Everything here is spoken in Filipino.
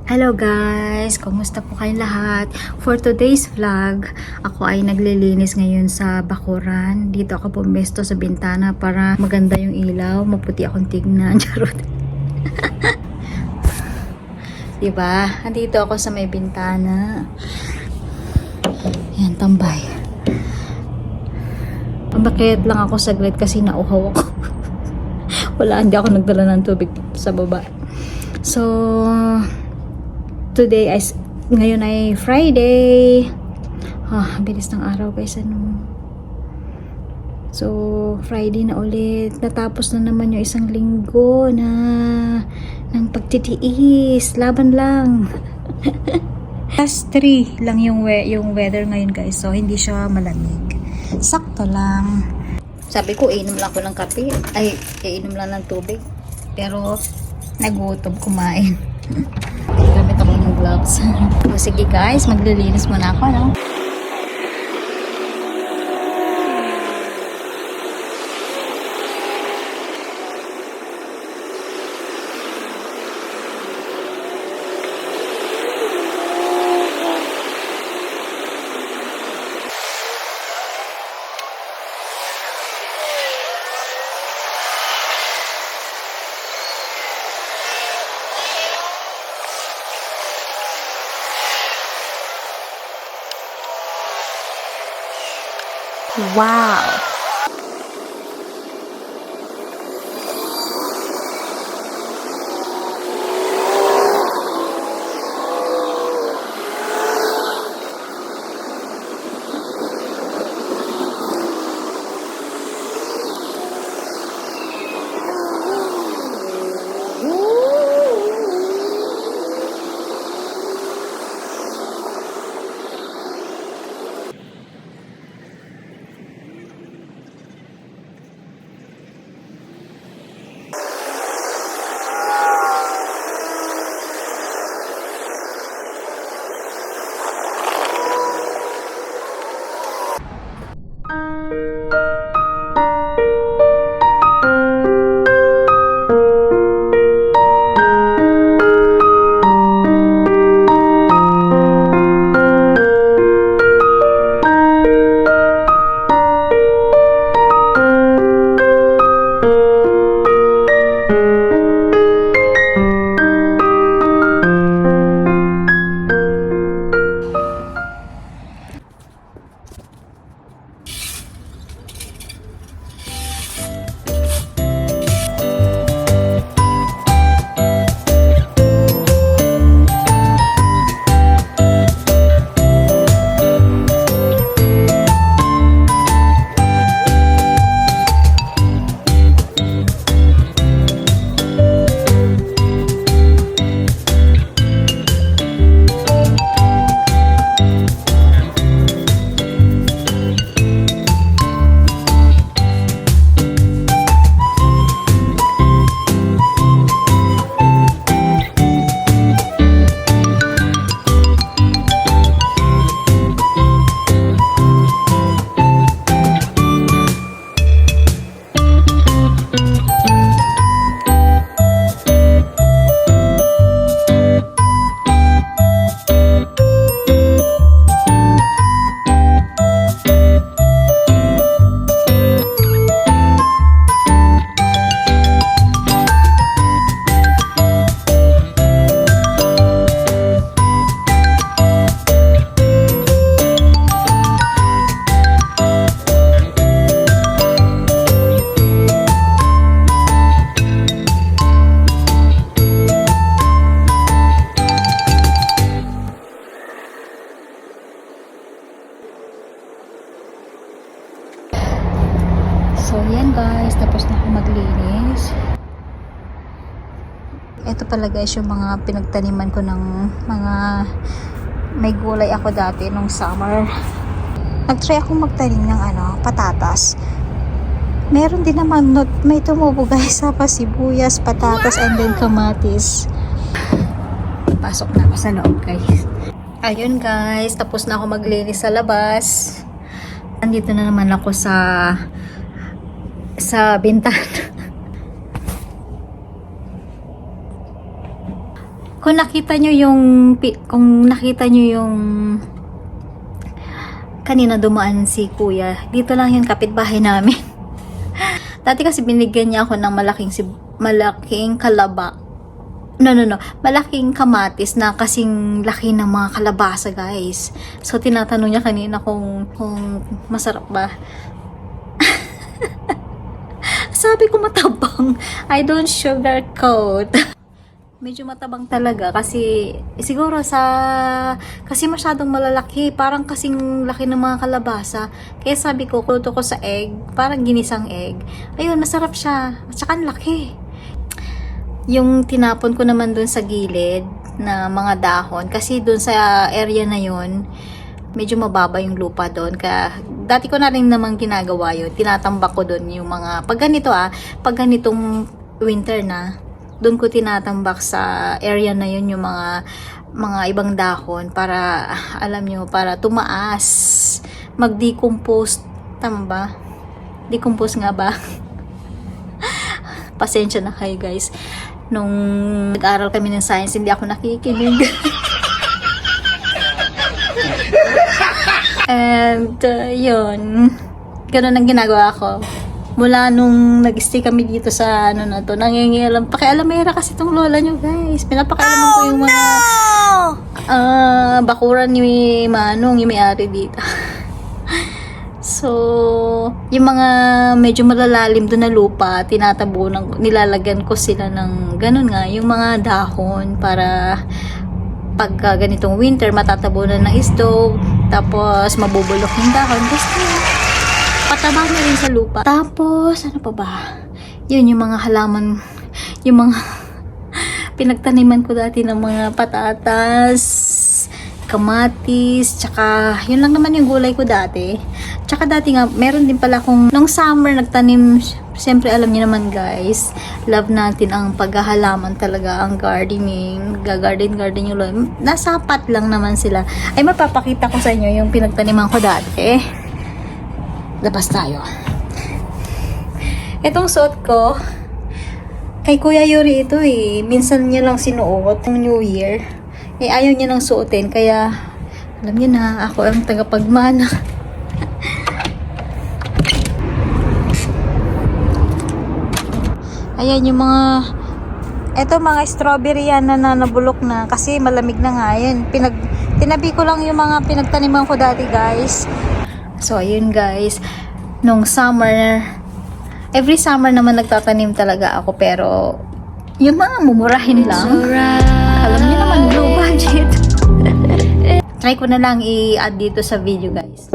Hello guys! Kumusta po kayong lahat? For today's vlog, ako ay naglilinis ngayon sa bakuran. Dito ako pumesto sa bintana para maganda yung ilaw, maputi akong tignan. Charot. Diba? Andito ako sa may bintana. Yan, tambay. Bakit lang ako saglit kasi nauhaw ako. Wala, hindi ako nagdala ng tubig sa baba. So, ngayon ay Friday. Bilis ng araw guys, ano. So, Friday na ulit. Natapos na naman yung isang linggo ng pagtitiis. Laban lang. Plus 3 lang yung weather ngayon guys. So, hindi siya malamig. Sakto lang. Sabi ko, inom lang ako ng kape. Ay, inom lang ng tubig. Pero, nagutom kumain. Gamit ako ng gloves. So, sige guys, maglilinis muna ako, no? Wow! So, yan guys. Tapos na ako maglinis. Ito pala guys yung mga pinagtaniman ko ng mga may gulay ako dati nung summer. Nag-try akong magtanim ng patatas. Meron din naman may tumubo guys sa sibuyas, patatas, and then kamatis. Pasok na ako sa loob guys. Ayun guys. Tapos na ako maglinis sa labas. Andito na naman ako sa bintana. Kung nakita nyo yung kanina dumaan si kuya, dito lang yung kapitbahay namin. Dati kasi binigyan niya ako ng malaking kalaba. No. Malaking kamatis na kasing laki ng mga kalabasa, guys. So, tinatanong niya kanina kung masarap ba. Sabi ko matabang. I don't sugarcoat. Medyo matabang talaga kasi siguro kasi masyadong malalaki, parang kasing laki ng mga kalabasa. Kaya sabi ko, kuluto ko sa egg, parang ginisang egg. Ayun, masarap siya. At saka ang laki. Yung tinapon ko naman dun sa gilid na mga dahon, kasi dun sa area na yun, medyo mababa yung lupa doon. Kaya dati ko na rin namang ginagawa yun. Tinatambak ko doon yung mga, pag ganitong winter na, doon ko tinatambak sa area na yun yung mga ibang dahon para, alam nyo, para tumaas, mag-decompose. Tama ba? Decompose nga ba? Pasensya na kayo, guys. Nung nag-aral kami ng science, hindi ako nakikinig. And, yun. Ganun ang ginagawa ko. Mula nung nag-stay kami dito sa na to, nangingialam. Pakialamera kasi itong lola nyo, guys. Pinapakialaman ko yung mga bakuran ni Manong, yung may-ari dito. So, yung mga medyo malalalim doon na lupa, nilalagyan ko sila ng ganun nga, yung mga dahon para pagka ganitong winter, matatabunan ng stove, tapos mabubulok yung dahon. Basta, pataba na rin sa lupa. Tapos, ano pa ba? Yun, yung mga halaman, yung mga pinagtaniman ko dati ng mga patatas, kamatis, tsaka yun lang naman yung gulay ko dati. Tsaka dati nga, meron din pala akong, nung summer nagtanim, siyempre alam niyo naman guys, love natin ang paghahalaman talaga, ang gardening, garden yung lola. Nasapat lang naman sila. Ay, mapapakita ko sa inyo yung pinagtaniman ko dati. Labas tayo. Itong suot ko, kay Kuya Yuri ito eh. Minsan niya lang sinuot ng New Year. Eh, ayaw niya nang suotin. Kaya, alam niyo na, ako ang tagapagmana. Ayan yung mga strawberry yan na nabulok na. Kasi malamig na nga yan. Tinabi ko lang yung mga pinagtaniman ko dati, guys. So, ayun guys, nung summer, every summer naman nagtatanim talaga ako, pero yung mga mumurahin lang. Alam niyo naman, low budget. Try ko na lang i-add dito sa video, guys.